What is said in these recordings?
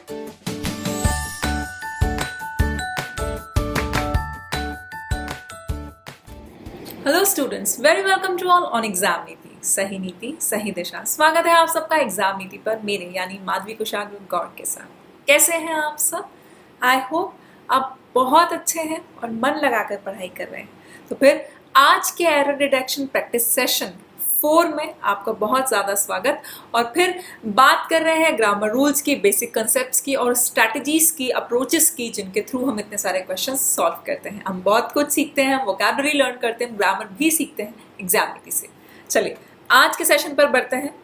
Hello students, very welcome to all on exam Niti. सही नीति सही दिशा। स्वागत है आप सबका एग्जाम नीति पर मेरे यानी माधवी कुशाग्र गौड़ के साथ। कैसे हैं आप सब? आई होप आप बहुत अच्छे हैं और मन लगाकर पढ़ाई कर रहे हैं। तो फिर आज के एरर डिटेक्शन प्रैक्टिस सेशन 4 में आपका बहुत ज़्यादा स्वागत। और फिर बात कर रहे हैं ग्रामर रूल्स की, बेसिक कंसेप्ट्स की और स्ट्रैटेजीज की, अप्रोचेस की, जिनके थ्रू हम इतने सारे क्वेश्चन सॉल्व करते हैं। हम बहुत कुछ सीखते हैं, वोकैबुलरी लर्न करते हैं, ग्रामर भी सीखते हैं एग्जाम नीति से। चलिए आज के सेशन पर बढ़ते हैं।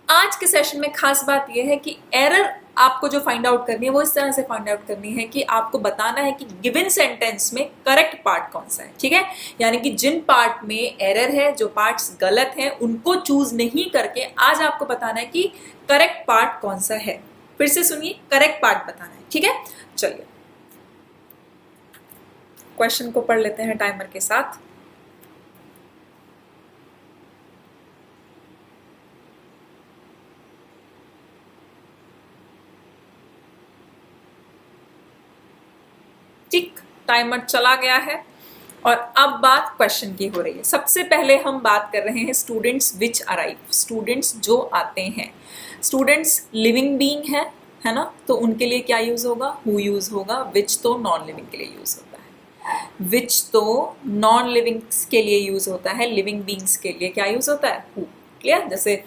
आज के सेशन में खास बात यह है कि एरर आपको जो फाइंड आउट करनी है वो इस तरह से फाइंड आउट करनी है कि आपको बताना है कि गिवन सेंटेंस में करेक्ट पार्ट कौन सा है। ठीक है, यानी कि जिन पार्ट में एरर है, जो पार्ट्स गलत हैं, उनको चूज नहीं करके आज आपको बताना है कि करेक्ट पार्ट कौन सा है। फिर से सुनिए, करेक्ट पार्ट बताना है। ठीक है, चलिए क्वेश्चन को पढ़ लेते हैं टाइमर के साथ। टिक, टाइमर चला गया है और अब बात क्वेश्चन की हो रही है। सबसे पहले हम बात कर रहे हैं स्टूडेंट्स विच अराइव, स्टूडेंट्स जो आते हैं। स्टूडेंट्स लिविंग बीइंग है ना, तो उनके लिए क्या यूज होगा? हु यूज होगा। विच तो नॉन लिविंग के लिए यूज होता है, विच तो नॉन लिविंग्स के लिए यूज होता है, लिविंग बीइंग्स के लिए क्या यूज होता है? हु। क्लियर? जैसे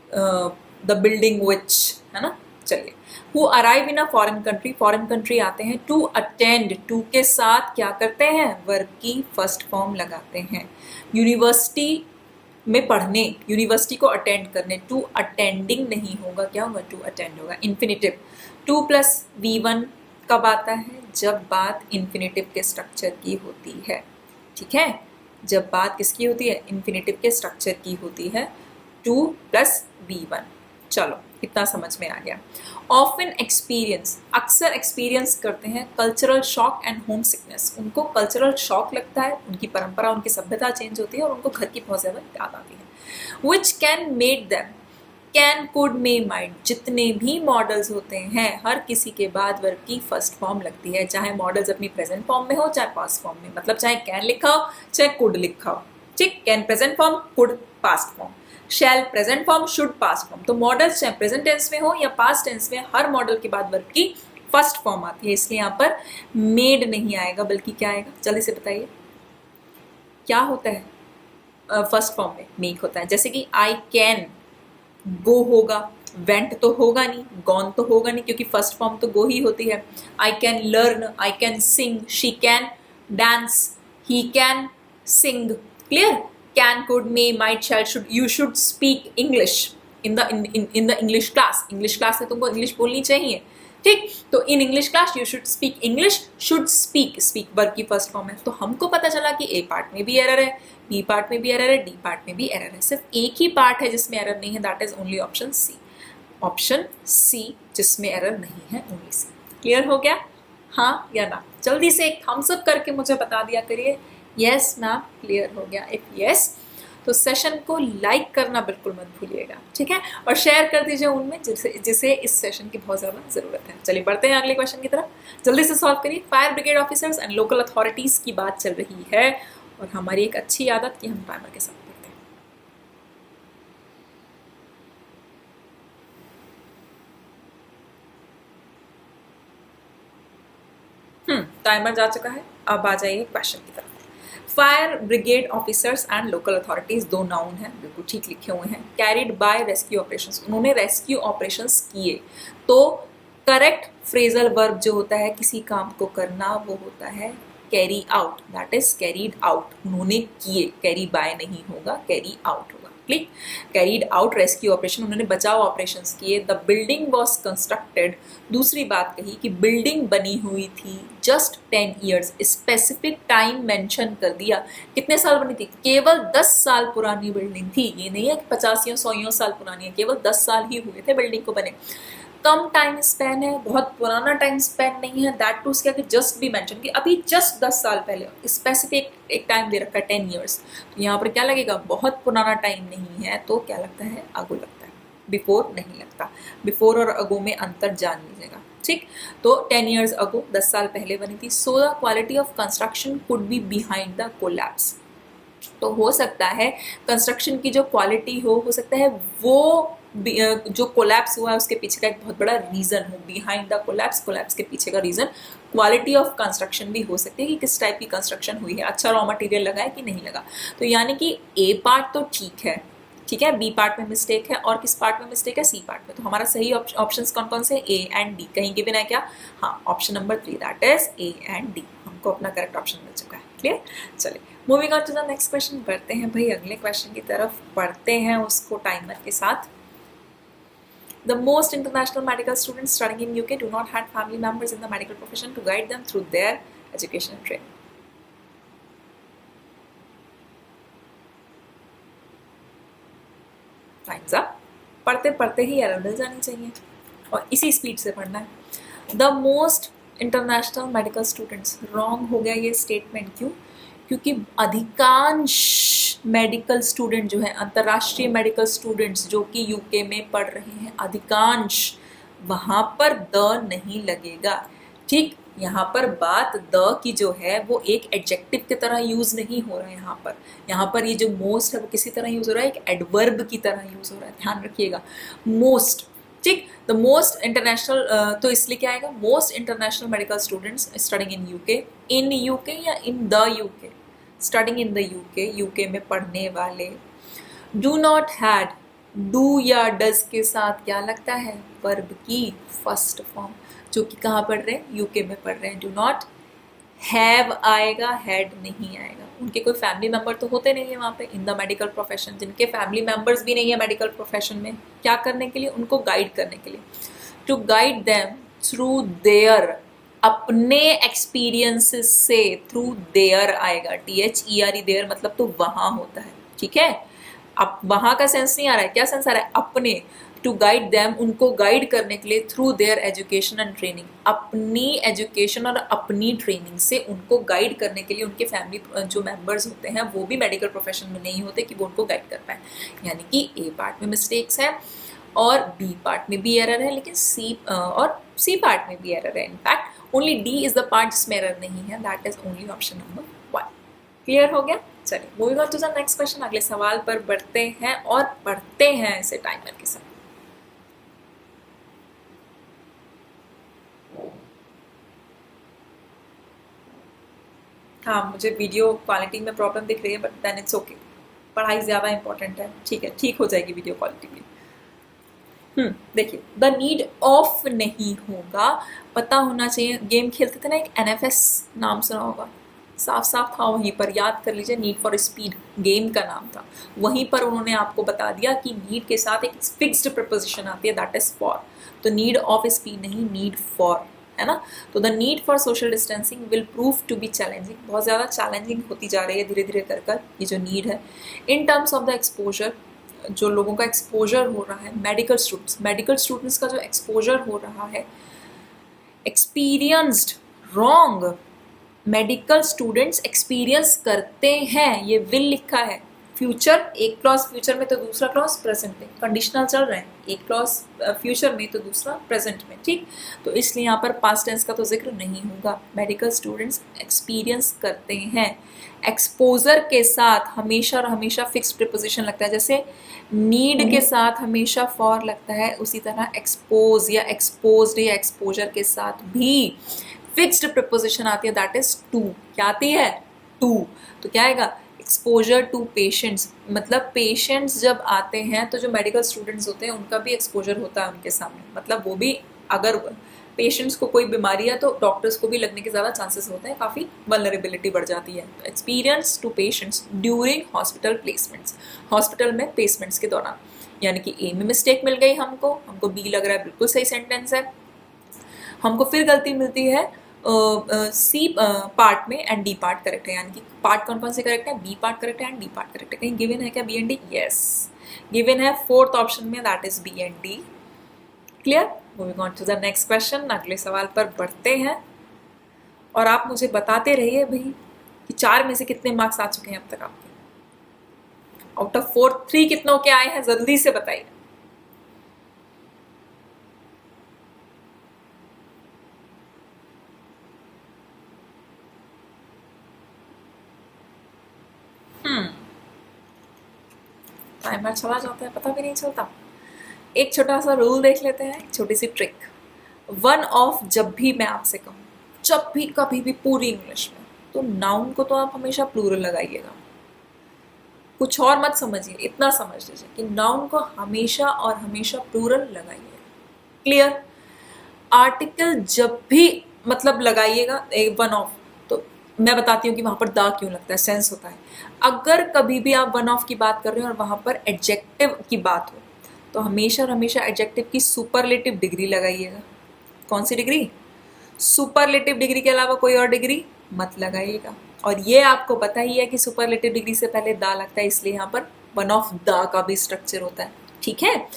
द बिल्डिंग विच, है ना। चलिए, who arrive in a foreign country, foreign country आते हैं। to attend, to के साथ क्या करते हैं? वर्ब की फर्स्ट फॉर्म लगाते हैं। यूनिवर्सिटी में पढ़ने, यूनिवर्सिटी को अटेंड करने, टू अटेंडिंग नहीं होगा, क्या होगा? टू अटेंड होगा। इन्फिनिटिव 2 + V1 कब आता है? जब बात इन्फिनिटिव के स्ट्रक्चर की होती है। ठीक है, जब बात किसकी होती है? इन्फिनिटिव के स्ट्रक्चर की होती है। 2 + V1। चलो इतना समझ में आ गया। ऑफन एक्सपीरियंस, अक्सर एक्सपीरियंस करते हैं cultural shock and home sickness. उनको कल्चरल शॉक लगता है, उनकी परंपरा, उनकी सभ्यता चेंज होती है और उनको घर की बहुत ज़्यादा याद आती है। Which can made them, can, could, may, might, जितने भी मॉडल्स होते हैं हर किसी के बाद वर्ब की फर्स्ट फॉर्म लगती है, चाहे मॉडल्स अपनी प्रेजेंट फॉर्म में हो चाहे पास्ट फॉर्म में। मतलब चाहे कैन लिखा हो चाहे कुड लिखा हो। ठीक, can present form, could past form, shall present form, should past form. तो मॉडल्स चाहे प्रेजेंट टेंस में हो या पास्ट टेंस में, हर मॉडल के बाद वर्ब की फर्स्ट फॉर्म आती है। इसलिए यहाँ पर मेड नहीं आएगा, बल्कि क्या आएगा? जल्दी से बताइए क्या होता है फर्स्ट फॉर्म में? मेक होता है। जैसे कि आई कैन गो होगा, वेंट तो होगा नहीं, गॉन तो होगा नहीं, क्योंकि फर्स्ट फॉर्म तो गो ही होती है। I can learn, I can sing, she can dance, he can sing. Clear? Can, could, may, might, shall, should, you should speak English in the English class. English class में तुमको English बोलनी चाहिए। ठीक, तो in English class you should speak English, should speak, speak verb की first form है। तो हमको पता चला कि ए पार्ट में भी एरर है, बी पार्ट में भी एरर है, डी पार्ट में भी एरर है। सिर्फ एक ही पार्ट है जिसमें एरर नहीं है, that is only option C. Option C जिसमें एरर नहीं है, ओनली सी। क्लियर हो गया? हाँ या ना? जल्दी से एक थम्स अप करके मुझे बता दिया करिए। यस मैम, क्लियर हो गया। इफ यस तो सेशन को लाइक करना बिल्कुल मत भूलिएगा। ठीक है, और शेयर कर दीजिए उनमें जिसे इस सेशन की बहुत ज़्यादा ज़रूरत है। चलिए बढ़ते हैं अगले क्वेश्चन की तरफ, जल्दी से सॉल्व करिए। Fire brigade officers and local authorities की बात चल रही है और हमारी एक अच्छी आदत कि हम टाइमर के साथ पढ़ते हैं। टाइमर जा चुका है, अब आ जाइए क्वेश्चन की तरफ। Fire brigade officers and local authorities, दो नाउन हैं, बिल्कुल ठीक लिखे हुए हैं। कैरिड बाय रेस्क्यू ऑपरेशंस, उन्होंने रेस्क्यू ऑपरेशंस किए। तो करेक्ट फ्रेजल वर्ब जो होता है किसी काम को करना, वो होता है carry out, that is carried out. उन्होंने किए, कैरी बाय नहीं होगा, कैरी आउट होगा। Click, carried out rescue operation, उन्होंने बचाव ऑपरेशंस किए। द बिल्डिंग वॉज कंस्ट्रक्टेड, दूसरी बात कही कि बिल्डिंग बनी हुई थी just 10 years, specific time mention कर दिया। कितने साल बनी थी? केवल 10 साल पुरानी बिल्डिंग थी। ये नहीं है कि 50 100 साल पुरानी है, केवल 10 साल ही हुए थे बिल्डिंग को बने। कम टाइम स्पैन है, बहुत पुराना टाइम स्पैन नहीं है, दैट टू क्या कि जस्ट भी मेंशन कि अभी जस्ट 10 साल पहले, स्पेसिफिक एक टाइम दे रखा है 10 ईयर्स। तो यहाँ पर क्या लगेगा? बहुत पुराना टाइम नहीं है, तो क्या लगता है? आगू लगता है। बिफोर नहीं लगता। बिफोर और अगो में अंतर जान लीजिएगा, ठीक। तो 10 years अगो, 10 साल पहले बनी थी। So the quality of construction could be behind the collapse. तो हो सकता है कंस्ट्रक्शन की जो क्वालिटी हो सकता है वो जो कोलैप्स हुआ है उसके पीछे का एक बहुत बड़ा रीजन हो। बिहाइंड द कोलैप्स, कोलैप्स के पीछे का रीजन क्वालिटी ऑफ कंस्ट्रक्शन भी हो सकती है कि किस टाइप की कंस्ट्रक्शन हुई है, अच्छा रॉ मटेरियल लगा है कि नहीं लगा। तो यानी कि ए पार्ट तो ठीक है, ठीक है, बी पार्ट में मिस्टेक है, और किस पार्ट में मिस्टेक है, सी पार्ट में। तो हमारा सही ऑप्शंस कौन कौन से, ए एंड डी। कहीं गिवन है क्या, हाँ, option number 3 that is A and D. हमको अपना करेक्ट ऑप्शन मिल चुका है। क्लियर। चलिए moving on to the next question, बढ़ते हैं भाई अगले क्वेश्चन की तरफ, पढ़ते हैं उसको टाइमर के साथ। The most international medical students studying in UK do not have family members in the medical profession to guide them through their education and training. Time's up. पढ़ते पढ़ते ही एरर मिल जानी चाहिए और इसी स्पीड से पढ़ना है। The most international medical students, wrong हो गया ये स्टेटमेंट। क्यों? क्योंकि अधिकांश मेडिकल स्टूडेंट जो है, अंतर्राष्ट्रीय मेडिकल स्टूडेंट्स जो कि यूके में पढ़ रहे हैं, अधिकांश, वहाँ पर द नहीं लगेगा, ठीक। यहाँ पर बात द की जो है वो एक एडजेक्टिव की तरह यूज नहीं हो रहा है। यहाँ पर ये जो मोस्ट है वो किसी तरह यूज हो रहा है, एक एडवर्ब की तरह यूज हो रहा है, ध्यान रखिएगा। मोस्ट, ठीक। द मोस्ट इंटरनेशनल, तो इसलिए क्या आएगा, most international medical students studying in UK या in the UK, studying in the UK, UK में पढ़ने वाले। डू नॉट हैड, डू या डज के साथ क्या लगता है, वर्ब की फर्स्ट फॉर्म, जो कि कहाँ पढ़ रहे हैं, यूके में पढ़ रहे हैं। डू नॉट हैव आएगा, हैड नहीं आएगा। उनके कोई फैमिली मेंबर तो होते नहीं है वहाँ पे इन द मेडिकल प्रोफेशन, जिनके फैमिली मेंबर्स भी नहीं है मेडिकल प्रोफेशन में, क्या करने के लिए, उनको गाइड करने के लिए। To guide them through their, अपने एक्सपीरियंसेस से, थ्रू देयर आएगा, THERE, देयर मतलब तो वहाँ होता है, ठीक है। अब वहाँ का सेंस नहीं आ रहा है, क्या सेंस आ रहा है, अपने। टू गाइड देम, उनको गाइड करने के लिए, through their education and training, अपनी एजुकेशन और अपनी ट्रेनिंग से उनको गाइड करने के लिए। उनके फैमिली जो मेंबर्स होते हैं वो भी मेडिकल प्रोफेशन में नहीं होते कि वो उनको गाइड कर पाए। यानी कि ए पार्ट में मिस्टेक्स है और बी पार्ट में भी एरर है, लेकिन सी पार्ट में भी एरर है। In fact only D is the part जिसमें एरर नहीं है, that is only option number 1। Clear हो गया। चलिए moving on to the next question, अगले सवाल पर बढ़ते हैं और पढ़ते हैं इसे टाइमर के साथ। हाँ, मुझे वीडियो क्वालिटी में प्रॉब्लम दिख रही है, बट देन इट्स ओके, पढ़ाई ज़्यादा इंपॉर्टेंट है, ठीक है, ठीक हो जाएगी वीडियो क्वालिटी भी। देखिए, द नीड ऑफ नहीं होगा, पता होना चाहिए। गेम खेलते थे ना, एक NFS नाम सुना होगा, साफ साफ था वहीं पर, याद कर लीजिए, नीड फॉर स्पीड गेम का नाम था। वहीं पर उन्होंने आपको बता दिया कि नीड के साथ एक फिक्स्ड प्रपोजिशन आती है, दैट इज फॉर। तो नीड ऑफ स्पीड नहीं, नीड फॉर, है ना। तो the need for social distancing will prove to be challenging, बहुत ज़्यादा चैलेंजिंग होती जा रही है धीरे धीरे कर ये जो नीड है। In terms of the exposure, जो लोगों का एक्सपोजर हो रहा है, मेडिकल स्टूडेंट्स का जो एक्सपोजर हो रहा है, experienced, wrong, medical students experience करते हैं, ये विल लिखा है। फ्यूचर, एक क्लॉज फ्यूचर में तो दूसरा क्लॉज प्रेजेंट में, कंडीशनल चल रहे हैं, एक क्लॉज फ्यूचर में तो दूसरा प्रेजेंट में, ठीक। तो इसलिए यहाँ पर पास्ट टेंस का तो जिक्र नहीं होगा। मेडिकल स्टूडेंट्स एक्सपीरियंस करते हैं। एक्सपोजर के साथ हमेशा और हमेशा फिक्स्ड प्रीपोजिशन लगता है, जैसे नीड के साथ हमेशा फॉर लगता है, उसी तरह एक्सपोज या एक्सपोज्ड या एक्सपोजर के साथ भी फिक्स्ड प्रीपोजिशन आती है, दैट इज टू। क्या आती है? टू। तो क्या आएगा? एक्सपोजर टू पेशेंट्स, मतलब पेशेंट्स जब आते हैं तो जो मेडिकल स्टूडेंट्स होते हैं उनका भी एक्सपोजर होता है उनके सामने, मतलब वो भी, अगर पेशेंट्स को कोई बीमारी है तो डॉक्टर्स को भी लगने के ज़्यादा चांसेस होते हैं, काफ़ी वल्नरेबिलिटी बढ़ जाती है। Experience to patients during hospital placements, hospital में प्लेसमेंट्स के दौरान। यानी कि ए में मिस्टेक मिल गई हमको बी लग रहा है बिल्कुल सही सेंटेंस है, हमको फिर गलती मिलती है सी पार्ट में एंड डी पार्ट करेक्ट है। यानी कि पार्ट कौन कौन से करेक्ट है? बी पार्ट करेक्ट है एंड डी पार्ट करेक्ट है। कहीं गिवन है क्या B and D? Yes, given है फोर्थ ऑप्शन में, that is B and D. Clear. Moving on to the next question, अगले सवाल पर बढ़ते हैं और आप मुझे बताते रहिए भाई कि 4 में से कितने मार्क्स आ चुके हैं अब तक आपके, आउट ऑफ 4 3 कितनों के आए हैं, जल्दी से बताइए। टाइमर चला जाता है, पता भी नहीं चलता। एक छोटा सा रूल देख लेते हैं, एक छोटी सी ट्रिक। वन ऑफ जब भी मैं आपसे कहूँ, जब भी कभी भी पूरी इंग्लिश में, तो नाउन को तो आप हमेशा प्लूरल लगाइएगा, कुछ और मत समझिए, इतना समझ लीजिए कि नाउन को हमेशा और हमेशा प्लूरल लगाइएगा। क्लियर? आर्टिकल जब भी मतलब लगाइएगा वन ऑफ, तो मैं बताती हूँ कि वहाँ पर दा क्यों लगता है, सेंस होता है। अगर कभी भी आप वन ऑफ की बात कर रहे हो और वहाँ पर एडजेक्टिव की बात हो, तो हमेशा और हमेशा एडजेक्टिव की सुपरलेटिव डिग्री लगाइएगा। कौन सी डिग्री? सुपरलेटिव डिग्री के अलावा कोई और डिग्री मत लगाइएगा। और ये आपको पता ही है कि सुपरलेटिव डिग्री से पहले दा लगता है, इसलिए यहाँ पर वन ऑफ दा का भी स्ट्रक्चर होता है, ठीक है।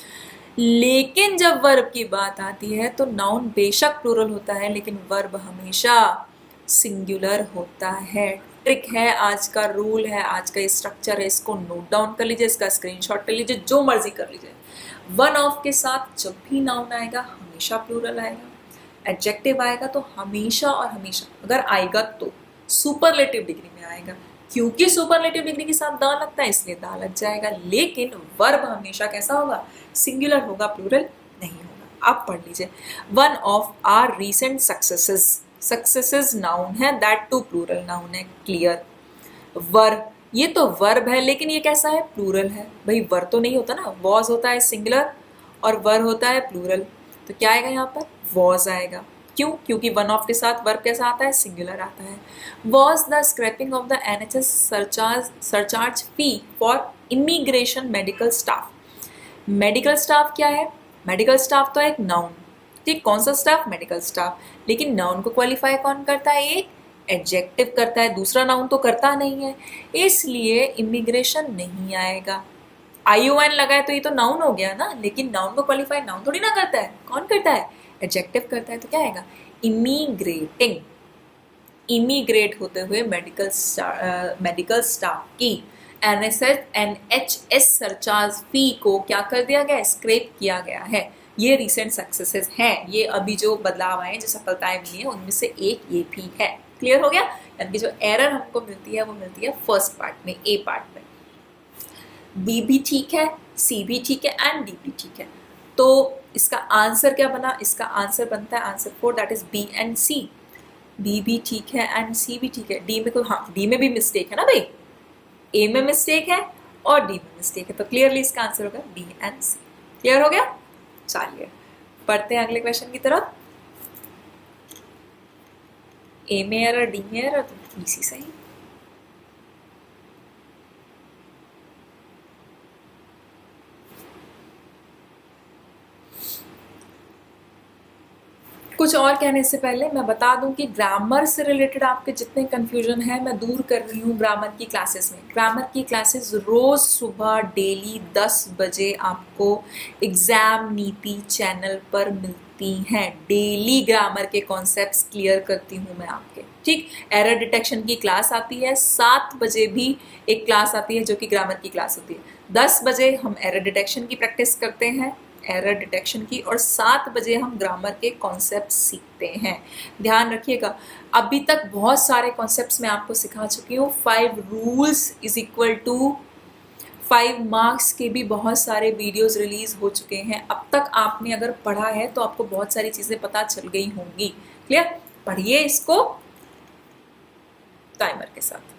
लेकिन जब वर्ब की बात आती है तो नाउन बेशक प्लूरल होता है, लेकिन वर्ब हमेशा सिंगुलर होता है। ट्रिक है, आज का रूल है, आज का स्ट्रक्चर है, इसको नोट डाउन कर लीजिए, इसका स्क्रीनशॉट कर लीजिए, जो मर्जी कर लीजिए। वन ऑफ के साथ जब भी नाउन आएगा हमेशा प्लूरल आएगा, एडजेक्टिव आएगा तो हमेशा और हमेशा, अगर आएगा तो सुपरलेटिव डिग्री में आएगा, क्योंकि सुपरलेटिव डिग्री के साथ दा लगता है इसलिए दा लग जाएगा। लेकिन वर्ब हमेशा कैसा होगा? सिंगुलर होगा, प्लूरल नहीं होगा। आप पढ़ लीजिए, one of our recent successes, successes noun है, दैट टू प्लूरल नाउन है। क्लियर? वर्ब, ये तो वर्ब है लेकिन ये कैसा है? प्लूरल है। भाई वर्ब तो नहीं होता ना, वॉज होता है सिंगुलर और वर्ब होता है प्लूरल, तो क्या आएगा यहाँ पर? वॉज आएगा। क्यों? क्योंकि वन ऑफ के साथ वर्ब कैसा आता है? सिंगुलर आता है। Was the scrapping of the NHS surcharge fee for immigration medical staff. Medical staff क्या है? मेडिकल स्टाफ तो एक नाउन, ठीक, कौन सा स्टाफ? Medical staff. लेकिन नाउन को क्वालिफाई कौन करता है? एक एडजेक्टिव करता है, दूसरा नाउन तो करता नहीं है, इसलिए इमिग्रेशन नहीं आएगा। ION लगाए तो ये तो नाउन हो गया ना, लेकिन नाउन को क्वालिफाई नाउन थोड़ी ना करता है, कौन करता है? एडजेक्टिव करता है। तो क्या आएगा? इमिग्रेटिंग, इमिग्रेट होते हुए मेडिकल स्टाफ की NHS सरचार्ज फी को क्या कर दिया गया? स्क्रैप किया गया है। ये रिसेंट सक्सेसेस हैं, ये अभी जो बदलाव आए, जो सफलताएं मिली हैं, उनमें से एक ये भी है। क्लियर हो गया? यानी कि जो एरर हमको मिलती है वो मिलती है फर्स्ट पार्ट में, ए पार्ट में। बी भी ठीक है, सी भी ठीक है एंड डी भी ठीक है। तो इसका आंसर क्या बना? इसका आंसर बनता है answer 4, that is B and C. B भी ठीक है एंड सी भी ठीक है। डी में कोई, हाँ डी में भी मिस्टेक है ना भाई, ए में मिस्टेक है और डी में मिस्टेक है, तो क्लियरली इसका आंसर होगा बी एंड सी। क्लियर हो गया? चलिए पढ़ते हैं अगले क्वेश्चन की तरफ। ए में एरर, डी में एरर, तो बी सी सही। कुछ और कहने से पहले मैं बता दूं कि ग्रामर से रिलेटेड आपके जितने कंफ्यूजन है मैं दूर कर रही हूँ ग्रामर की क्लासेस में। ग्रामर की क्लासेस रोज सुबह डेली 10 बजे आपको एग्जाम नीति चैनल पर मिलती हैं। डेली ग्रामर के कॉन्सेप्ट्स क्लियर करती हूँ मैं आपके, ठीक। एरर डिटेक्शन की क्लास आती है, 7 बजे भी एक क्लास आती है जो कि ग्रामर की क्लास होती है। 10 बजे हम एरर डिटेक्शन की प्रैक्टिस करते हैं, एरर डिटेक्शन की, और 7 बजे हम ग्रामर के कॉन्सेप्ट सीखते हैं। ध्यान रखिएगा, अभी तक बहुत सारे कॉन्सेप्ट्स मैं आपको सिखा चुकी हूँ। 5 rules is equal to 5 marks के भी बहुत सारे वीडियोस रिलीज हो चुके हैं। अब तक आपने अगर पढ़ा है तो आपको बहुत सारी चीजें पता चल गई होंगी। क्लियर? पढ़िए इसको टाइमर के साथ।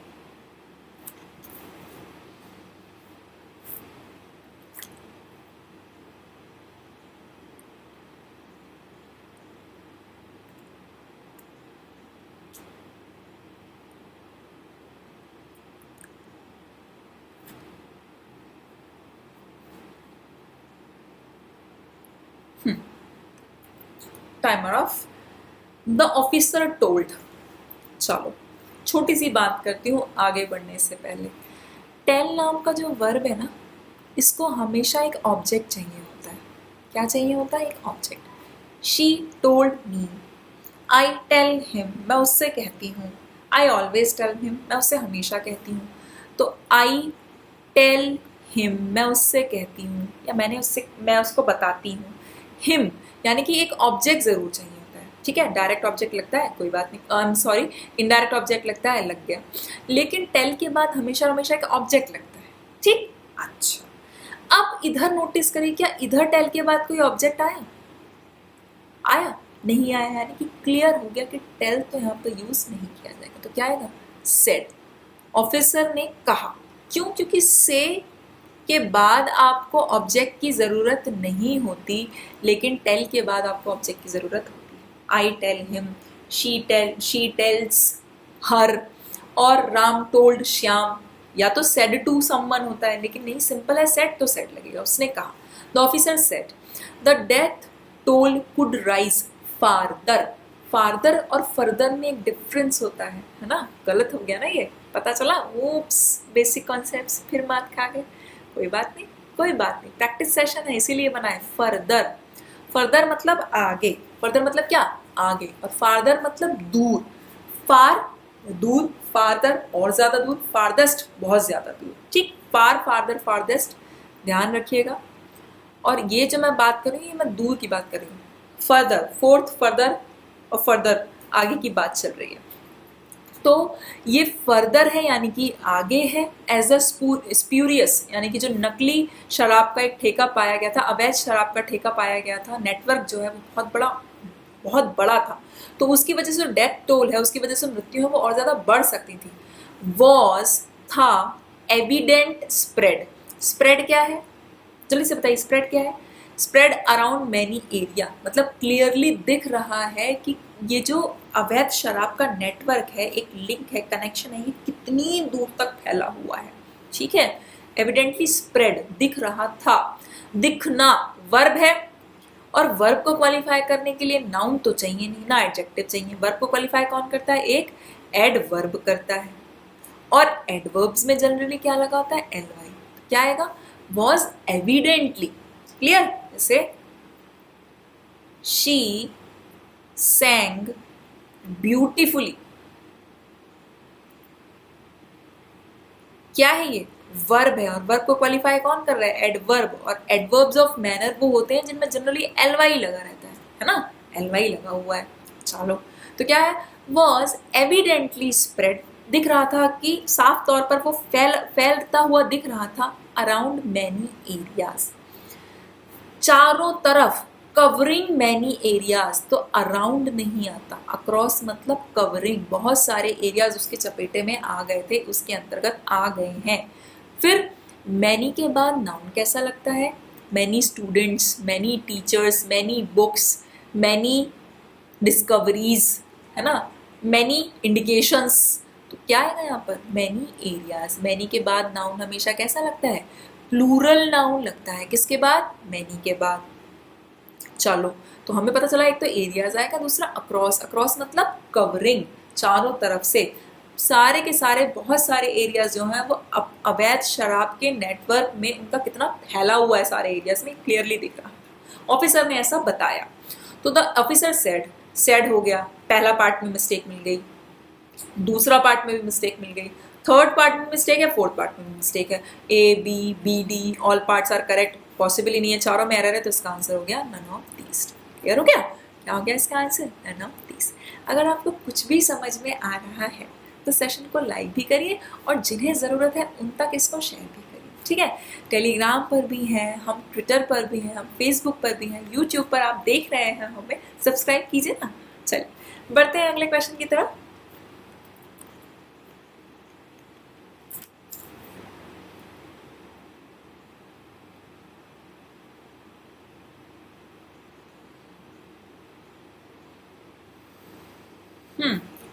Timer of. The officer told. चलो छोटी सी बात करती हूँ आगे बढ़ने से पहले। टेल नाम का जो वर्ब है ना, इसको हमेशा एक ऑब्जेक्ट चाहिए होता है। क्या चाहिए होता है? एक object. She told me, I tell him, मैं उससे कहती हूँ। आई ऑलवेज टेल हिम, मैं उससे हमेशा कहती हूँ। तो आई टेल हिम, मैं उससे कहती हूँ या मैं उसको बताती हूँ। हिम यानी कि एक ऑब्जेक्ट जरूर चाहिए होता है, ठीक है। डायरेक्ट ऑब्जेक्ट लगता है, कोई बात नहीं, I am sorry, indirect object लगता है, लग गया। लेकिन टेल के बाद हमेशा हमेशा एक ऑब्जेक्ट लगता है, ठीक। अच्छा, अब इधर नोटिस करिए, क्या इधर टेल के बाद कोई ऑब्जेक्ट आया? आया? नहीं आया, यानी कि क्लियर हो गया कि टेल तो यहाँ पे यूज नहीं किया जाएगा। तो क्या आएगा? सेड। ऑफिसर ने कहा। क्यों? क्योंकि से के बाद आपको ऑब्जेक्ट की ज़रूरत नहीं होती, लेकिन टेल के बाद आपको ऑब्जेक्ट की ज़रूरत होती है। I tell him, she tells her, और राम टोल्ड श्याम। या तो सेड टू समवन होता है, लेकिन नहीं, सिंपल है, सेड तो सेड लगेगा। उसने कहा। The officer said the death toll could rise farther. Farther और फर्दर में एक डिफरेंस होता है ना? गलत हो गया ना, ये पता चला? ओप्स, बेसिक कॉन्सेप्ट्स फिर मार खा गए। कोई बात नहीं, कोई बात नहीं, प्रैक्टिस सेशन है इसीलिए बना है। फर्दर, फर्दर मतलब आगे, फर्दर मतलब क्या? आगे, और फार्दर मतलब दूर। फार दूर, फार्दर और ज्यादा दूर, फार्देस्ट बहुत ज्यादा दूर। ठीक, फार, फार्दर, फार्देस्ट, ध्यान रखिएगा। और ये जो मैं बात कर रही हूँ, ये मैं दूर की बात कर रही हूँ। फर्दर, फोर्थ, फर्दर और फर्दर, आगे की बात चल रही है। तो ये फर्दर है, यानी कि आगे है। एज अ स्प्यूरियस, यानी कि जो नकली शराब का एक ठेका पाया गया था, अवैध शराब का ठेका पाया गया था, नेटवर्क जो है वो बहुत बड़ा था, तो उसकी वजह से जो डेथ टोल है, उसकी वजह से मृत्यु है वो और ज़्यादा बढ़ सकती थी। वॉज था, एविडेंट स्प्रेड। स्प्रेड क्या है? जल्दी से बताइए, स्प्रेड क्या है? स्प्रेड अराउंड मैनी एरिया, मतलब क्लियरली दिख रहा है कि ये जो अवैध शराब का नेटवर्क है, एक लिंक है, कनेक्शन है, ये कितनी दूर तक फैला हुआ है। ठीक है, एविडेंटली स्प्रेड, दिख रहा था। दिखना वर्ब है, और वर्ब को क्वालिफाई करने के लिए नाउन तो चाहिए नहीं ना, एडजेक्टिव चाहिए। वर्ब को क्वालिफाई कौन करता है? एक एडवर्ब करता है, और एडवर्ब्स में जनरली क्या लगा होता है? एलवाई। क्या आएगा? Was evidently. क्लियर? जैसे शी sang ब्यूटिफुली। क्या है ये? वर्ब है, और वर्ब को क्वालिफाई कौन कर रहा है? एडवर्ब। और एडवर्ब्स ऑफ मैनर वो होते हैं जिनमें जनरली एलवाई लगा रहता है ना? एलवाई लगा हुआ है। चलो, तो क्या है? वॉज एविडेंटली स्प्रेड, दिख रहा था कि साफ तौर पर वो फैलता हुआ दिख रहा था। अराउंड मैनी एरियाज, चारों तरफ। कवरिंग मैनी एरियाज, तो अराउंड नहीं आता, अक्रॉस मतलब कवरिंग, बहुत सारे एरियाज उसके चपेटे में आ गए थे, उसके अंतर्गत आ गए हैं। फिर मैनी के बाद नाउन कैसा लगता है? Many students, many teachers, many books, many discoveries, है ना, मैनी इंडिकेशंस। तो क्या है यहाँ पर? Many areas. मैनी के बाद नाउन हमेशा कैसा लगता है? प्लूरल नाउन लगता है। किसके बाद? मैनी के बाद। चलो, तो हमें पता चला एक तो एरियाज आएगा, दूसरा अक्रॉस। अक्रॉस मतलब कवरिंग, चारों तरफ से। सारे के सारे बहुत सारे एरियाज जो हैं वो अवैध शराब के नेटवर्क में उनका कितना फैला हुआ है, सारे एरियाज में क्लियरली दिख रहा है। ऑफिसर ने ऐसा बताया। तो द ऑफिसर सेड हो गया, पहला पार्ट में मिस्टेक मिल गई, दूसरा पार्ट में भी मिस्टेक मिल गई, थर्ड पार्ट में मिस्टेक है, फोर्थ पार्ट में भी मिस्टेक है। A B B D all parts are correct, possible ही नहीं है, चारों में एरर है, तो इसका आंसर हो गया नन ऑफ दीज। क्लियर हो गया? क्या हो गया इसका आंसर? None of these. अगर आपको कुछ भी समझ में आ रहा है तो सेशन को लाइक भी करिए, और जिन्हें ज़रूरत है उन तक इसको शेयर भी करिए। ठीक है, टेलीग्राम पर भी हैं हम, ट्विटर पर भी हैं हम, फेसबुक पर भी हैं, यूट्यूब पर आप देख रहे हैं हमें, सब्सक्राइब कीजिए ना। चलिए बढ़ते हैं अगले क्वेश्चन की तरफ।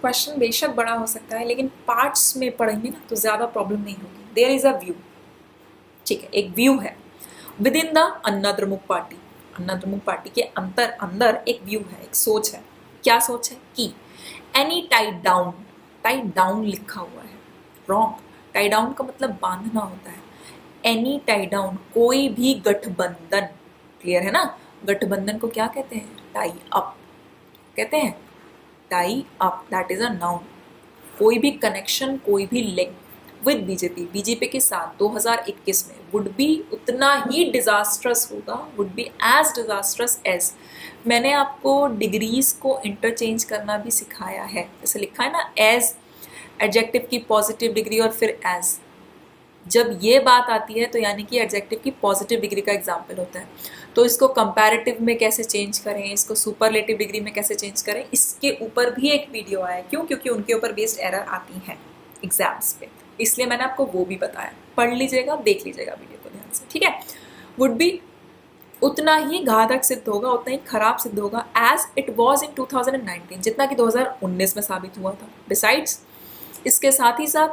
क्वेश्चन बेशक बड़ा हो सकता है, लेकिन पार्ट्स में पढ़ेंगे ना तो ज़्यादा प्रॉब्लम नहीं होगी। There is a view. ठीक है, एक व्यू है within the AIADMK party. AIADMK party के अंदर एक व्यू है, एक सोच है। क्या सोच है? कि एनी टाइड डाउन लिखा हुआ है, रॉन्ग। टाई डाउन का मतलब बांधना होता है। एनी टाई डाउन, कोई भी गठबंधन। क्लियर है ना? गठबंधन को क्या कहते हैं? टाई अप कहते हैं। Tie up, that is a noun. कोई भी कनेक्शन, कोई भी लिंक विद बीजेपी के साथ 2021 में वुड बी उतना ही डिजास्ट्रस होगा, would be as disastrous as. मैंने आपको डिग्रीज को इंटरचेंज करना भी सिखाया है। जैसे लिखा है ना, एज एडजेक्टिव की पॉजिटिव डिग्री और फिर एज। जब ये बात आती है तो यानी कि एडजेक्टिव की पॉजिटिव डिग्री का एग्जाम्पल होता है। तो इसको कंपैरेटिव में कैसे चेंज करें, इसको सुपरलेटिव डिग्री में कैसे चेंज करें, इसके ऊपर भी एक वीडियो आया। क्यों? क्योंकि उनके ऊपर बेस्ड एरर आती हैं एग्जाम्स पे, इसलिए मैंने आपको वो भी बताया। पढ़ लीजिएगा, देख लीजिएगा वीडियो को ध्यान से, ठीक है। वुड बी उतना ही घातक सिद्ध होगा, उतना ही खराब सिद्ध होगा एज इट वॉज इन 2019, जितना कि 2019 में साबित हुआ था। बिसाइड्स, इसके साथ ही साथ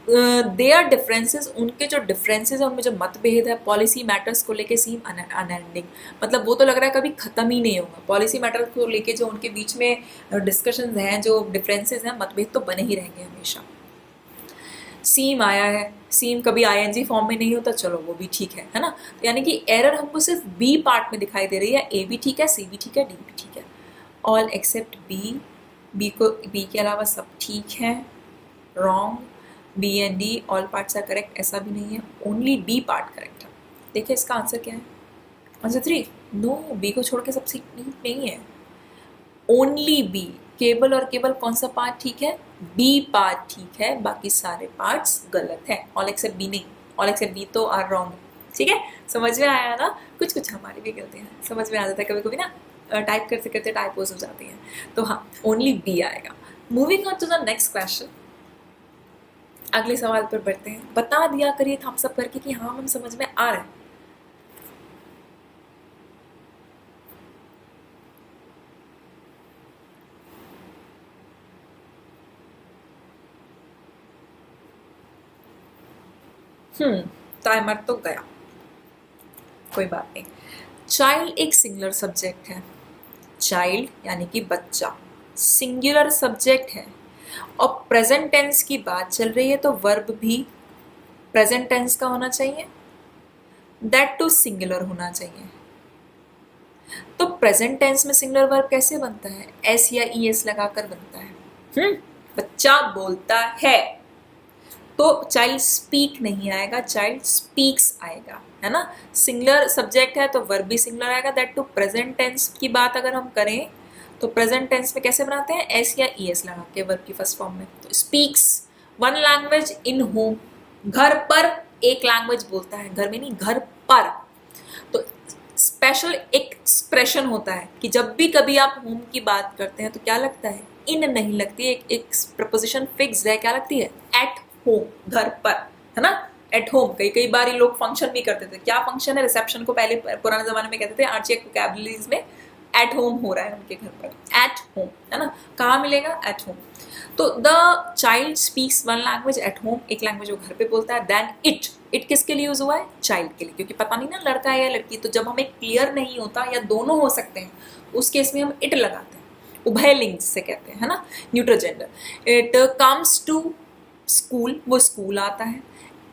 देयर डिफरेंसेस, उनके जो डिफरेंसेस है, उनमें जो मतभेद है पॉलिसी मैटर्स को लेके सीम अनएंडिंग, मतलब वो तो लग रहा है कभी खत्म ही नहीं होगा। पॉलिसी मैटर्स को लेके जो उनके बीच में डिस्कशंस हैं, जो डिफरेंसेस हैं, मतभेद तो बने ही रहेंगे हमेशा। सीम आया है, सीम कभी आईएनजी फॉर्म में नहीं होता, चलो वो भी ठीक है ना। तो यानी कि एरर हमको सिर्फ बी पार्ट में दिखाई दे रही है। ए भी ठीक है, सी भी ठीक है, डी भी ठीक है, ऑल एक्सेप्ट बी। बी के अलावा सब ठीक है, wrong. B and D all parts are correct, ऐसा भी नहीं है, ओनली डी पार्ट करेक्ट है। देखिए इसका आंसर क्या है, आंसर 3। नो, बी को छोड़ के सब नहीं है, ओनली बी। केवल और केवल कौन सा पार्ट ठीक है? बी पार्ट ठीक है, बाकी सारे पार्ट्स गलत है। ऑल एक्सेप्ट बी नहीं, ऑल एक्सेप्ट बी तो आर रॉन्ग, ठीक है। समझ में आया ना? कुछ कुछ हमारी भी गलतियां हैं, समझ में आ जाता है कभी कभी ना, टाइप करते करते टाइपोज हो जाती हैं। तो हाँ, ओनली बी आएगा। Moving on to the next question, अगले सवाल पर बढ़ते हैं। बता दिया करिए थम्स अप करके कि हाँ हम समझ में आ रहे हैं। टाइमर तो गया, कोई बात नहीं। चाइल्ड एक सिंगुलर सब्जेक्ट है, चाइल्ड यानी कि बच्चा सिंगुलर सब्जेक्ट है, और प्रेजेंट टेंस की बात चल रही है तो वर्ब भी प्रेजेंट टेंस का होना चाहिए, दैट टू सिंगुलर होना चाहिए। तो प्रेजेंट टेंस में सिंगुलर वर्ब कैसे बनता है? एस या ई एस लगाकर बनता है। बच्चा बोलता है, तो चाइल्ड स्पीक नहीं आएगा, चाइल्ड स्पीक्स आएगा, है ना। सिंगुलर सब्जेक्ट है तो वर्ब भी सिंगुलर आएगा। दैट टू प्रेजेंट टेंस की बात अगर हम करें तो प्रेजेंट टेंस में कैसे बनाते हैं? एस या ई एस लगा के वर्ब की फर्स्ट फॉर्म में। तो speaks one language in home, घर पर एक लैंग्वेज बोलता है, घर में नहीं, घर पर। तो स्पेशल एक एक्सप्रेशन होता है कि जब भी कभी आप होम की बात करते हैं तो क्या लगता है? इन नहीं लगती है, एक प्रपोजिशन फिक्स है, क्या लगती है? एट होम, घर पर, है ना। एट होम, कई कई बार ये लोग फंक्शन भी करते थे। क्या फंक्शन है? रिसेप्शन को पहले पुराने जमाने में कहते थे, आर्चिक वोकैबुलरीज में एट होम हो रहा है उनके घर पर, एट होम, है ना। कहाँ मिलेगा? At home. तो the child speaks one language at home, एक लैंग्वेज वो घर पे बोलता है। देन इट किसके लिए यूज हुआ है? चाइल्ड के लिए, क्योंकि पता नहीं ना लड़का है या लड़की, तो जब हमें क्लियर नहीं होता या दोनों हो सकते हैं उस केस में हम इट लगाते हैं, उभयलिंग से कहते हैं, है ना, neutral gender. It comes to school, वो स्कूल आता है।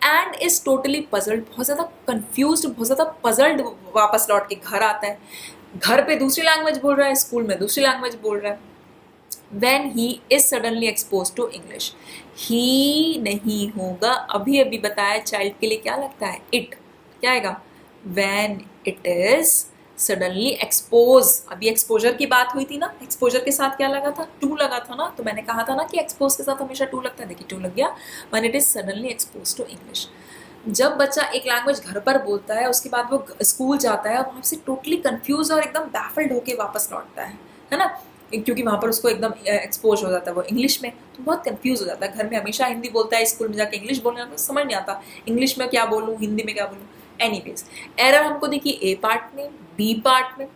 एंड इज टोटली पजल्ड, बहुत ज़्यादा कन्फ्यूज, बहुत ज़्यादा पजल्ड वापस लौट के घर आता है। घर पे दूसरी लैंग्वेज बोल रहा है, स्कूल में दूसरी लैंग्वेज बोल रहा है। When he is suddenly exposed to English, he नहीं होगा, अभी अभी बताया चाइल्ड के लिए क्या लगता है? इट, क्या आएगा? When it is suddenly exposed, अभी एक्सपोजर की बात हुई थी ना, एक्सपोजर के साथ क्या लगा था? टू लगा था ना, तो मैंने कहा था ना कि एक्सपोज के साथ हमेशा टू लगता है, देखिए टू लग गया। When it is suddenly exposed to English, जब बच्चा एक लैंग्वेज घर पर बोलता है, उसके बाद वो स्कूल जाता है और वहाँ से टोटली कंफ्यूज और एकदम बैफल्ड होके वापस लौटता है ना, क्योंकि वहाँ पर उसको एकदम एक्सपोज हो जाता है वो इंग्लिश में, तो बहुत कंफ्यूज हो जाता है। घर में हमेशा हिंदी बोलता है, स्कूल में जाके इंग्लिश बोलने लगता है, समझ नहीं आता इंग्लिश में क्या बोलूँ, हिंदी में क्या बोलूँ। एनीवेज, एरर हमको दिखी ए पार्ट में, बी पार्ट में,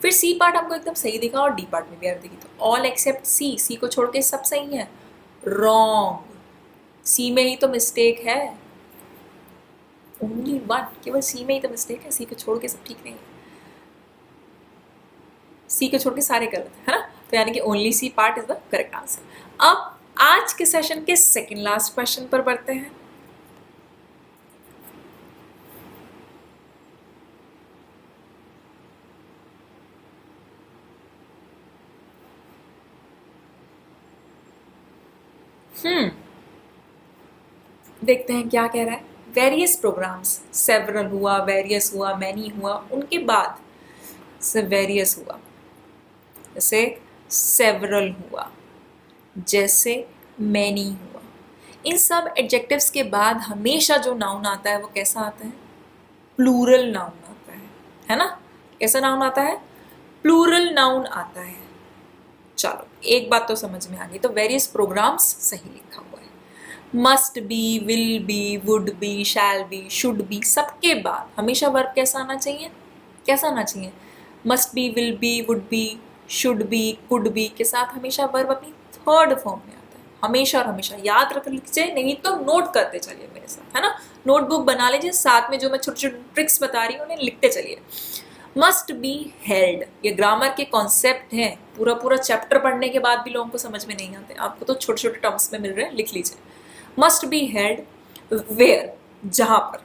फिर सी पार्ट हमको एकदम सही दिखा और डी पार्ट में भी एरर दिखी। तो ऑल एक्सेप्ट सी, सी को छोड़ के सब सही है, रॉन्ग। सी में ही तो मिस्टेक है, ओनली वन, केवल सी में ही तो मिस्टेक है, सी को छोड़ के सब ठीक नहीं है, सी को छोड़ के सारे गलत है ना। तो यानी कि only C part is the correct answer. अब आज के सेशन के सेकंड लास्ट क्वेश्चन पर बढ़ते हैं। देखते हैं क्या कह रहा है। वेरियस प्रोग्राम्स, सेवरल हुआ, वेरियस हुआ, मैनी हुआ, उनके बाद से वेरियस हुआ, जैसे सेवरल हुआ, जैसे मैनी हुआ। इन सब एडजेक्टिव्स के बाद हमेशा जो नाउन आता है वो कैसा आता है? प्लूरल नाउन आता है ना? कैसा नाउन आता है? प्लूरल नाउन आता है। चलो एक बात तो समझ में आ गई, तो वेरियस प्रोग्राम्स सही लिखा हुआ है। Must be, will be, would be, shall be, should be, सबके बाद हमेशा वर्ब कैसा आना चाहिए? कैसा आना चाहिए? Must be, will be, would be, should be, could be के साथ हमेशा वर्ब अपनी थर्ड फॉर्म में आता है, हमेशा और हमेशा। याद रख लीजिए, नहीं तो नोट करते चलिए मेरे साथ, है ना? नोटबुक बना लीजिए, साथ में जो मैं छोटी छोटी ट्रिक्स बता रही हूँ उन्हें लिखते चलिए। मस्ट बी हेल्ड, ये ग्रामर के कॉन्सेप्ट हैं, पूरा पूरा चैप्टर पढ़ने के बाद भी लोगों को समझ में नहीं आते, आपको तो छोटे छोटे टर्म्स में मिल रहे हैं, लिख लीजिए। मस्ट बी हेल्ड वेयर, जहां पर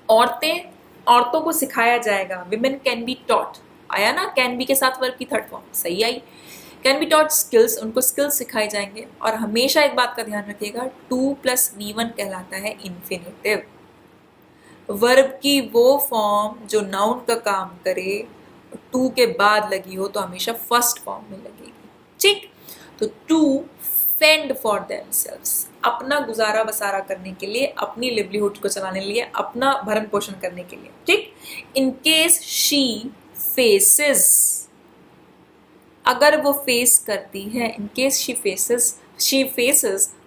औरतों को सिखाया जाएगा। विमेन कैन बी टॉट, आया ना? कैन बी के साथ वर्ब की थर्ड फॉर्म सही आई। कैन बी टॉट स्किल्स, उनको स्किल्स सिखाए जाएंगे। और हमेशा एक बात का ध्यान रखिएगा, 2 + V1 कहलाता है इन्फिनेटिव। वर्ब की वो फॉर्म जो नाउन का काम करे, 2 के बाद लगी हो तो हमेशा फर्स्ट फॉर्म में लगेगी, ठीक? तो टू फेंड फॉर देमसेल्व्स, अपना गुजारा बसारा करने के लिए, अपनी लिवलीहुड को चलाने के लिए, अपना भरण पोषण करने के लिए, ठीक? इन केस शी फेसेस, अगर वो फेस करती है, in case she faces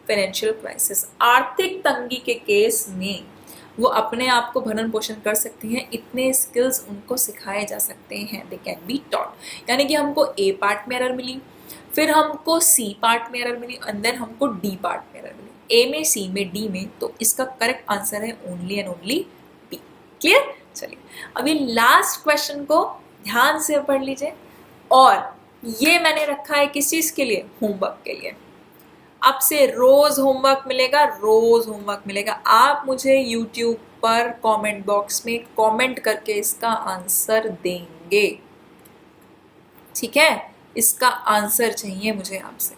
financial crisis, आर्थिक तंगी के केस में वो अपने आप को भरण पोषण कर सकती हैं, इतने स्किल्स उनको सिखाए जा सकते हैं। They can be taught. यानी कि हमको ए पार्ट में एरर मिली, फिर हमको सी पार्ट में एरर मिली, एंड देन हमको डी पार्ट में एरर मिली, ए में, सी में, डी में। तो इसका करेक्ट आंसर है only and only B. Clear? चलिए अभी लास्ट क्वेश्चन को ध्यान से पढ़ लीजिए, और ये मैंने रखा है किस चीज के लिए? होमवर्क के लिए। अब से रोज होमवर्क मिलेगा, रोज होमवर्क मिलेगा। आप मुझे YouTube पर कमेंट बॉक्स में कमेंट करके इसका आंसर देंगे, ठीक है? इसका आंसर चाहिए मुझे आपसे।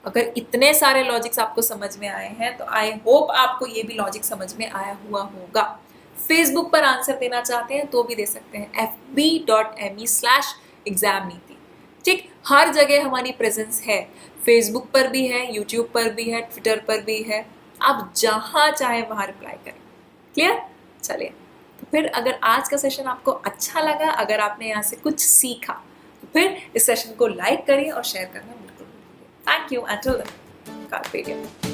अगर इतने सारे लॉजिक्स आपको समझ में आए हैं तो आई होप आपको ये भी लॉजिक समझ में आया हुआ होगा। फेसबुक पर आंसर देना चाहते हैं तो भी दे सकते हैं, fb.me/examniti, ठीक? हर जगह हमारी प्रेजेंस है, फेसबुक पर भी है, यूट्यूब पर भी है, ट्विटर पर भी है, आप जहां चाहे वहां रिप्लाई करें। क्लियर? चलिए, तो फिर अगर आज का सेशन आपको अच्छा लगा, अगर आपने यहाँ से कुछ सीखा, तो फिर इस सेशन को लाइक करिए और शेयर करना बिल्कुल मत भूलिए। Thank you, until then, carpe डियम।